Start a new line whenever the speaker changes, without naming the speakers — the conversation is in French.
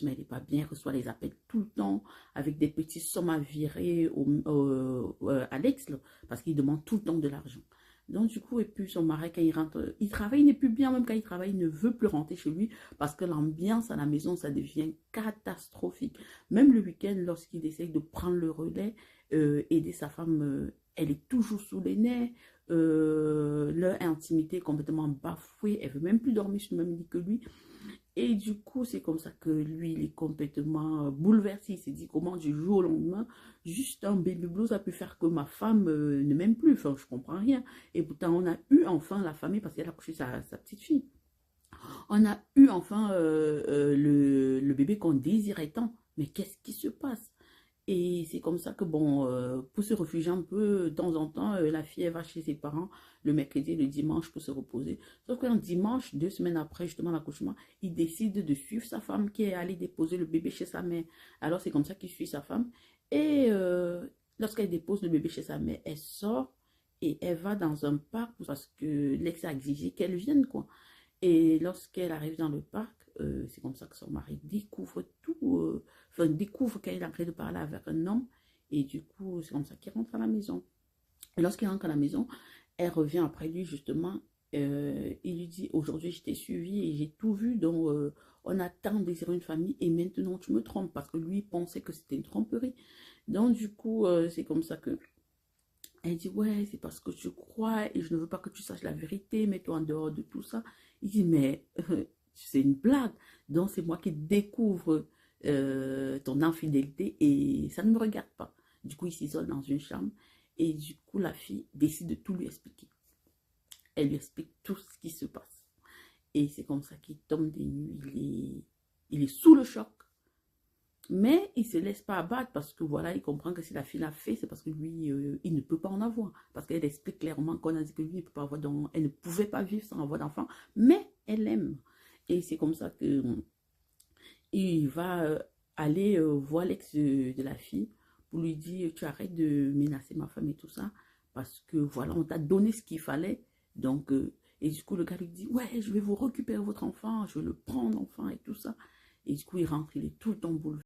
mais elle n'est pas bien, elle reçoit les appels tout le temps, avec des petits sommes à virer à l'ex, là, parce qu'il demande tout le temps de l'argent. Donc, du coup, et puis son mari, quand il rentre, il travaille, il n'est plus bien, même quand il travaille, il ne veut plus rentrer chez lui, parce que l'ambiance à la maison, ça devient catastrophique. Même le week-end, lorsqu'il essaye de prendre le relais, aider sa femme, elle est toujours sous les nerfs, leur intimité est complètement bafouée, elle veut même plus dormir sur le même lit que lui. Et du coup, c'est comme ça que lui, il est complètement bouleversé. Il s'est dit comment du jour au lendemain, juste un baby blues a pu faire que ma femme ne m'aime plus. Enfin, je comprends rien. Et pourtant, on a eu enfin la famille parce qu'elle a couché sa petite fille. On a eu enfin le bébé qu'on désirait tant. Mais qu'est-ce qui se passe? Et c'est comme ça que, bon, pour se réfugier un peu, de temps en temps, la fille, elle va chez ses parents le mercredi et le dimanche pour se reposer. Sauf qu'un dimanche, 2 semaines après, justement, l'accouchement, il décide de suivre sa femme qui est allée déposer le bébé chez sa mère. Alors, c'est comme ça qu'il suit sa femme. Et lorsqu'elle dépose le bébé chez sa mère, elle sort et elle va dans un parc parce que l'ex a exigé qu'elle vienne, quoi. Et lorsqu'elle arrive dans le parc, c'est comme ça que son mari découvre tout, enfin découvre qu'elle est en train de parler avec un homme. Et du coup, c'est comme ça qu'il rentre à la maison. Et lorsqu'il rentre à la maison, elle revient après lui justement. Il lui dit, aujourd'hui je t'ai suivi et j'ai tout vu, donc on a tant désiré une famille et maintenant tu me trompes parce que lui pensait que c'était une tromperie. Donc du coup, c'est comme ça que elle dit, ouais, c'est parce que tu crois et je ne veux pas que tu saches la vérité, mets-toi en dehors de tout ça. Il dit, mais c'est une blague. Donc, c'est moi qui découvre ton infidélité et ça ne me regarde pas. Du coup, il s'isole dans une chambre et du coup, la fille décide de tout lui expliquer. Elle lui explique tout ce qui se passe. Et c'est comme ça qu'il tombe des nues. Il est sous le choc. Mais il ne se laisse pas abattre parce que voilà, il comprend que si la fille l'a fait, c'est parce que lui, il ne peut pas en avoir. Parce qu'elle explique clairement qu'on a dit que lui, il ne peut pas avoir elle ne pouvait pas vivre sans avoir d'enfant, mais elle aime. Et c'est comme ça que il va aller voir l'ex de la fille pour lui dire, tu arrêtes de menacer ma femme et tout ça, parce que voilà, on t'a donné ce qu'il fallait. Donc, et du coup, le gars lui dit, ouais, je vais vous récupérer votre enfant, je vais le prendre, enfant et tout ça. Et du coup, il rentre, il est tout le temps bouleversé.